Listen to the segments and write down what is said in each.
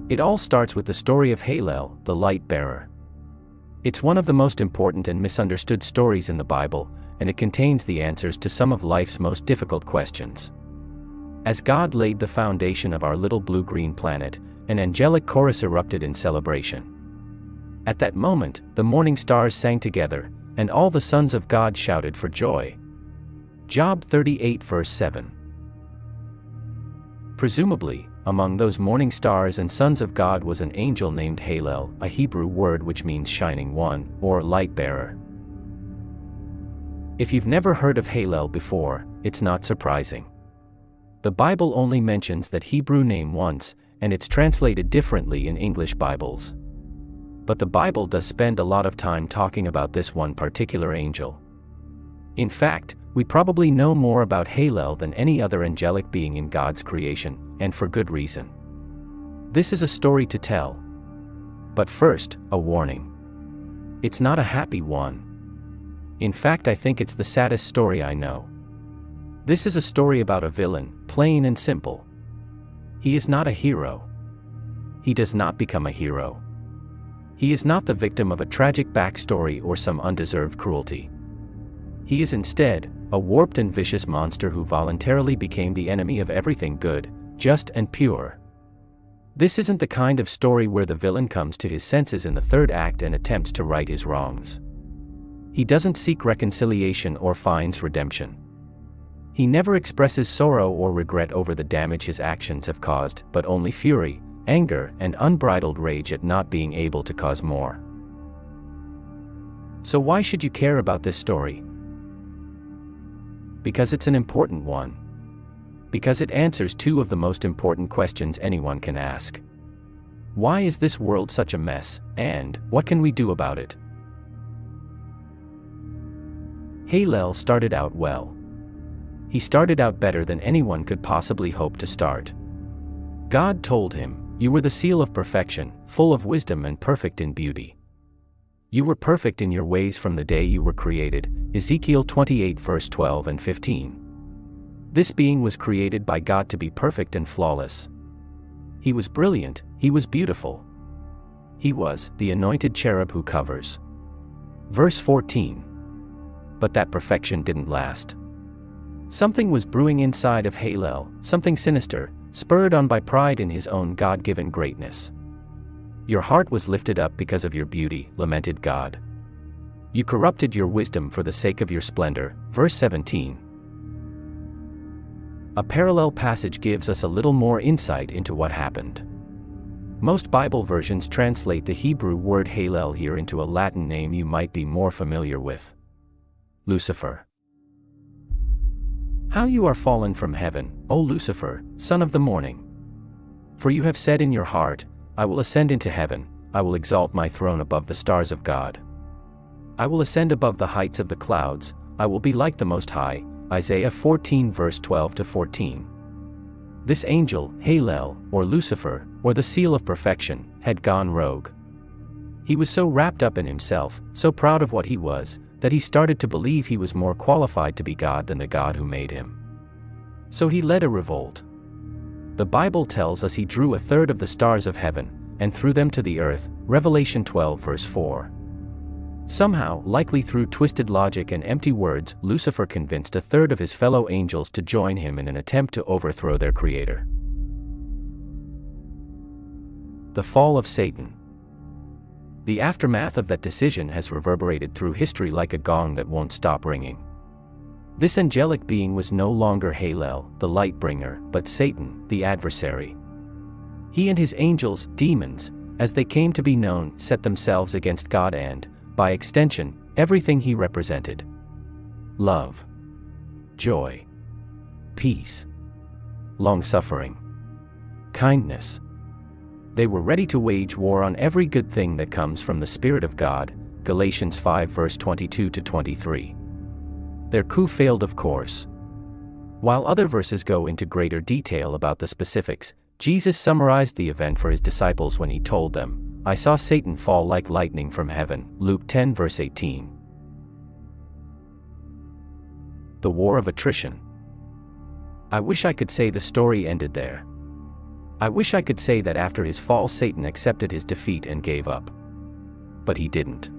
It all starts with the story of Hallel, the light bearer. It's one of the most important and misunderstood stories in the Bible, and it contains the answers to some of life's most difficult questions. As God laid the foundation of our little blue-green planet, an angelic chorus erupted in celebration. At that moment, the morning stars sang together, and all the sons of God shouted for joy. Job 38 verse 7. Presumably, among those morning stars and sons of God was an angel named Hallel, a Hebrew word which means shining one, or light bearer. If you've never heard of Hallel before, it's not surprising. The Bible only mentions that Hebrew name once, and it's translated differently in English Bibles. But the Bible does spend a lot of time talking about this one particular angel. In fact, we probably know more about Hallel than any other angelic being in God's creation, and for good reason. This is a story to tell. But first, a warning. It's not a happy one. In fact, I think it's the saddest story I know. This is a story about a villain, plain and simple. He is not a hero. He does not become a hero. He is not the victim of a tragic backstory or some undeserved cruelty. He is instead a warped and vicious monster who voluntarily became the enemy of everything good, just and pure. This isn't the kind of story where the villain comes to his senses in the third act and attempts to right his wrongs. He doesn't seek reconciliation or finds redemption. He never expresses sorrow or regret over the damage his actions have caused, but only fury, anger, and unbridled rage at not being able to cause more. So why should you care about this story? Because it's an important one. Because it answers two of the most important questions anyone can ask. Why is this world such a mess, and what can we do about it? Hallel started out well. He started out better than anyone could possibly hope to start. God told him, "You were the seal of perfection, full of wisdom and perfect in beauty. You were perfect in your ways from the day you were created." Ezekiel 28 verse 12 and 15. This being was created by God to be perfect and flawless. He was brilliant, he was beautiful. He was the anointed cherub who covers. Verse 14. But that perfection didn't last. Something was brewing inside of Hallel, something sinister, spurred on by pride in his own God-given greatness. Your heart was lifted up because of your beauty, lamented God. You corrupted your wisdom for the sake of your splendor. Verse 17. A parallel passage gives us a little more insight into what happened. Most Bible versions translate the Hebrew word Hallel here into a Latin name you might be more familiar with. Lucifer. How you are fallen from heaven, O Lucifer, son of the morning! For you have said in your heart, I will ascend into heaven, I will exalt my throne above the stars of God. I will ascend above the heights of the clouds, I will be like the Most High. Isaiah 14 verse 12 to 14. This angel, Hallel, or Lucifer, or the seal of perfection, had gone rogue. He was so wrapped up in himself, so proud of what he was, that he started to believe he was more qualified to be God than the God who made him. So he led a revolt. The Bible tells us he drew a third of the stars of heaven, and threw them to the earth, Revelation 12 verse 4. Somehow, likely through twisted logic and empty words, Lucifer convinced a third of his fellow angels to join him in an attempt to overthrow their creator. The fall of Satan. The aftermath of that decision has reverberated through history like a gong that won't stop ringing. This angelic being was no longer Hallel, the light bringer, but Satan, the adversary. He and his angels, demons, as they came to be known, set themselves against God and, by extension, everything he represented. Love, joy, peace, long-suffering, kindness. They were ready to wage war on every good thing that comes from the Spirit of God, Galatians 5 verse 22 to 23. Their coup failed, of course. While other verses go into greater detail about the specifics, Jesus summarized the event for his disciples when he told them, I saw Satan fall like lightning from heaven, Luke 10 verse 18. The war of attrition. I wish I could say the story ended there. I wish I could say that after his fall Satan accepted his defeat and gave up. But he didn't.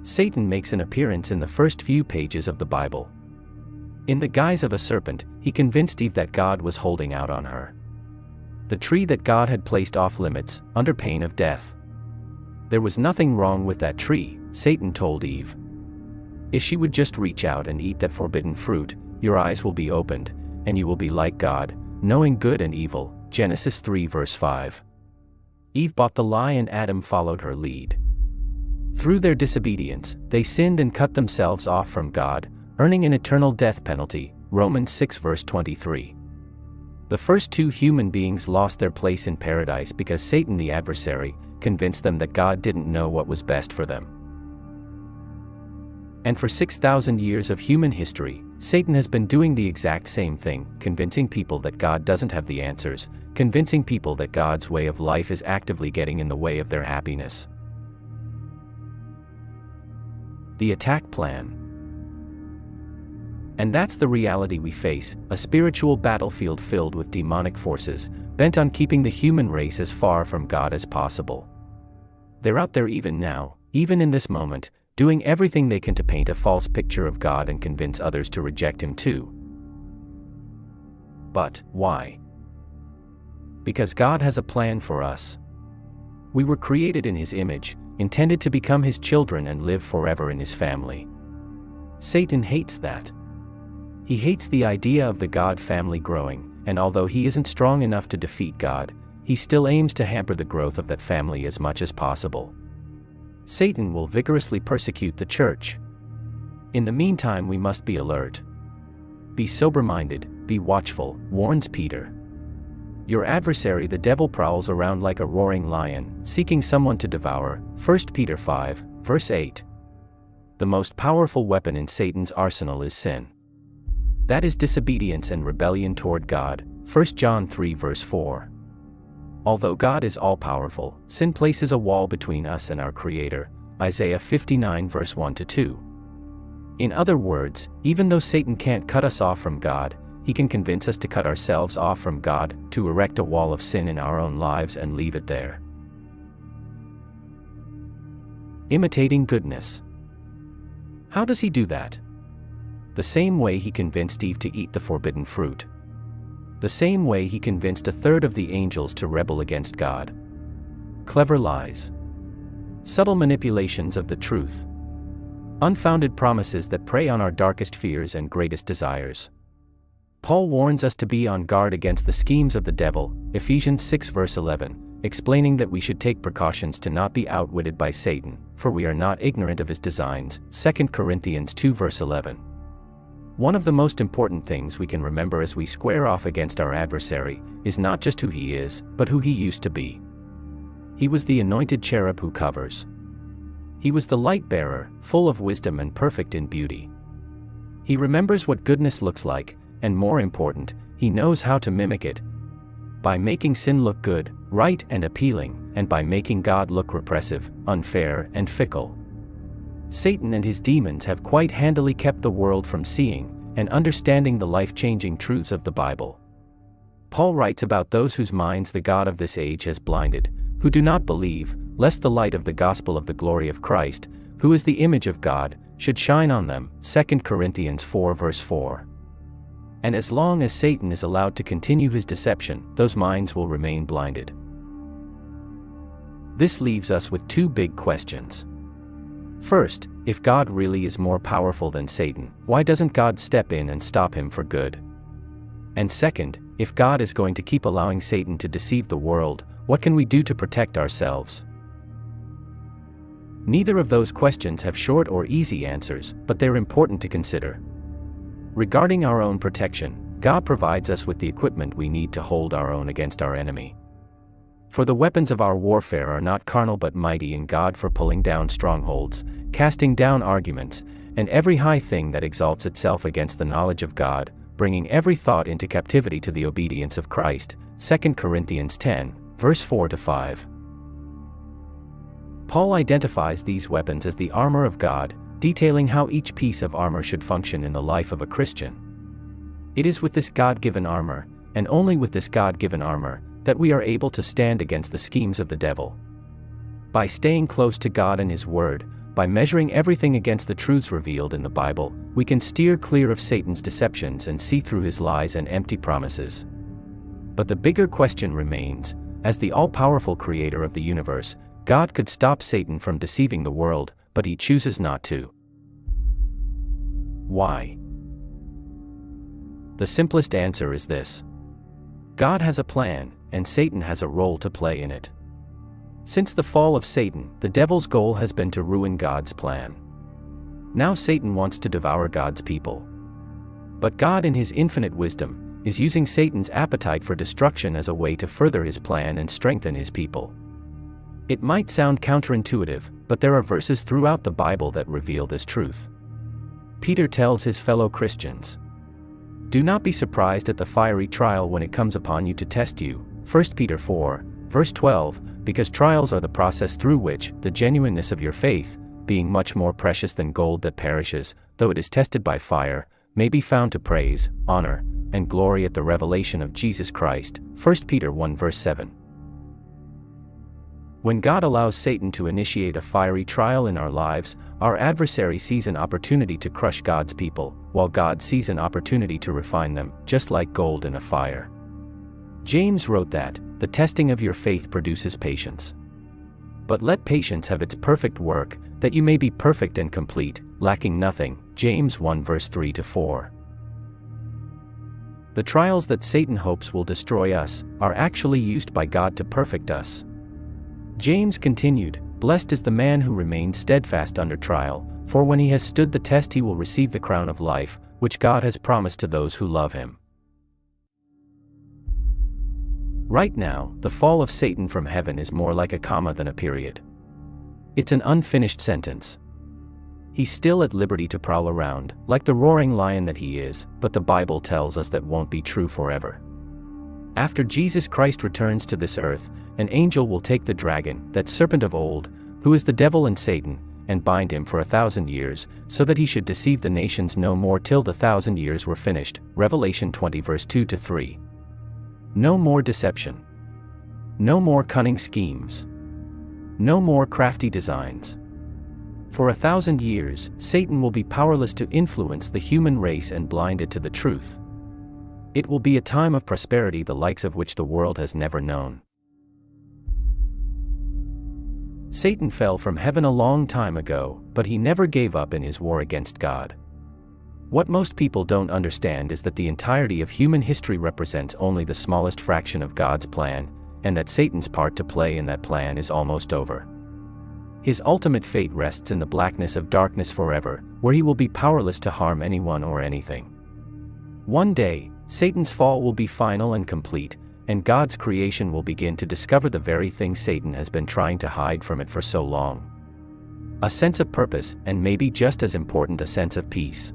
Satan makes an appearance in the first few pages of the Bible. In the guise of a serpent, he convinced Eve that God was holding out on her. The tree that God had placed off limits, under pain of death. There was nothing wrong with that tree, Satan told Eve. If she would just reach out and eat that forbidden fruit, your eyes will be opened, and you will be like God, knowing good and evil, Genesis 3 verse 5. Eve bought the lie and Adam followed her lead. Through their disobedience, they sinned and cut themselves off from God, earning an eternal death penalty, Romans 6 verse 23. The first two human beings lost their place in paradise because Satan the adversary convinced them that God didn't know what was best for them. And for 6,000 years of human history, Satan has been doing the exact same thing, convincing people that God doesn't have the answers, convincing people that God's way of life is actively getting in the way of their happiness. The attack plan. And that's the reality we face, a spiritual battlefield filled with demonic forces, bent on keeping the human race as far from God as possible. They're out there even now, even in this moment, doing everything they can to paint a false picture of God and convince others to reject Him too. But why? Because God has a plan for us. We were created in His image, intended to become His children and live forever in His family. Satan hates that. He hates the idea of the God family growing, and although he isn't strong enough to defeat God, he still aims to hamper the growth of that family as much as possible. Satan will vigorously persecute the church. In the meantime, we must be alert. Be sober-minded, be watchful, warns Peter. Your adversary the devil prowls around like a roaring lion, seeking someone to devour, 1 Peter 5, verse 8. The most powerful weapon in Satan's arsenal is sin. That is disobedience and rebellion toward God, 1 John 3 verse 4. Although God is all-powerful, sin places a wall between us and our Creator, Isaiah 59 verse 1-2. In other words, even though Satan can't cut us off from God, he can convince us to cut ourselves off from God, to erect a wall of sin in our own lives and leave it there. Imitating goodness. How does he do that? The same way he convinced Eve to eat the forbidden fruit. The same way he convinced a third of the angels to rebel against God. Clever lies. Subtle manipulations of the truth. Unfounded promises that prey on our darkest fears and greatest desires. Paul warns us to be on guard against the schemes of the devil, Ephesians 6 verse 11, explaining that we should take precautions to not be outwitted by Satan, for we are not ignorant of his designs, 2 Corinthians 2 verse 11. One of the most important things we can remember as we square off against our adversary is not just who he is, but who he used to be. He was the anointed cherub who covers. He was the light bearer, full of wisdom and perfect in beauty. He remembers what goodness looks like, and more important, he knows how to mimic it. By making sin look good, right and appealing, and by making God look repressive, unfair and fickle. Satan and his demons have quite handily kept the world from seeing and understanding the life-changing truths of the Bible. Paul writes about those whose minds the God of this age has blinded, who do not believe, lest the light of the gospel of the glory of Christ, who is the image of God, should shine on them, 2 Corinthians 4 verse 4. And as long as Satan is allowed to continue his deception, those minds will remain blinded. This leaves us with two big questions. First, if God really is more powerful than Satan, why doesn't God step in and stop him for good? And second, if God is going to keep allowing Satan to deceive the world, what can we do to protect ourselves? Neither of those questions have short or easy answers, but they're important to consider. Regarding our own protection, God provides us with the equipment we need to hold our own against our enemy. For the weapons of our warfare are not carnal but mighty in God for pulling down strongholds, casting down arguments, and every high thing that exalts itself against the knowledge of God, bringing every thought into captivity to the obedience of Christ, 2 Corinthians 10, verse 4-5. Paul identifies these weapons as the armor of God, detailing how each piece of armor should function in the life of a Christian. It is with this God-given armor, and only with this God-given armor, that we are able to stand against the schemes of the devil. By staying close to God and His Word, by measuring everything against the truths revealed in the Bible, we can steer clear of Satan's deceptions and see through his lies and empty promises. But the bigger question remains: as the all-powerful creator of the universe, God could stop Satan from deceiving the world, but He chooses not to. Why? The simplest answer is this: God has a plan, and Satan has a role to play in it. Since the fall of Satan, the devil's goal has been to ruin God's plan. Now Satan wants to devour God's people. But God, in His infinite wisdom, is using Satan's appetite for destruction as a way to further His plan and strengthen His people. It might sound counterintuitive, but there are verses throughout the Bible that reveal this truth. Peter tells his fellow Christians, "Do not be surprised at the fiery trial when it comes upon you to test you." 1 Peter 4, verse 12, because trials are the process through which the genuineness of your faith, being much more precious than gold that perishes, though it is tested by fire, may be found to praise, honor, and glory at the revelation of Jesus Christ. 1 Peter 1 verse 7. When God allows Satan to initiate a fiery trial in our lives, our adversary sees an opportunity to crush God's people, while God sees an opportunity to refine them, just like gold in a fire. James wrote that, "The testing of your faith produces patience. But let patience have its perfect work, that you may be perfect and complete, lacking nothing." James 1 verse 3-4. The trials that Satan hopes will destroy us, are actually used by God to perfect us. James continued, "Blessed is the man who remains steadfast under trial, for when he has stood the test he will receive the crown of life, which God has promised to those who love Him." Right now, the fall of Satan from heaven is more like a comma than a period. It's an unfinished sentence. He's still at liberty to prowl around, like the roaring lion that he is, but the Bible tells us that won't be true forever. After Jesus Christ returns to this earth, an angel will take the dragon, that serpent of old, who is the devil and Satan, and bind him for 1,000 years, so that he should deceive the nations no more till the 1,000 years were finished. Revelation 20 verse 2-3. No more deception. No more cunning schemes. No more crafty designs. For 1,000 years, Satan will be powerless to influence the human race and blind it to the truth. It will be a time of prosperity the likes of which the world has never known. Satan fell from heaven a long time ago, but he never gave up in his war against God. What most people don't understand is that the entirety of human history represents only the smallest fraction of God's plan, and that Satan's part to play in that plan is almost over. His ultimate fate rests in the blackness of darkness forever, where he will be powerless to harm anyone or anything. One day, Satan's fall will be final and complete, and God's creation will begin to discover the very thing Satan has been trying to hide from it for so long. A sense of purpose, and maybe just as important, a sense of peace.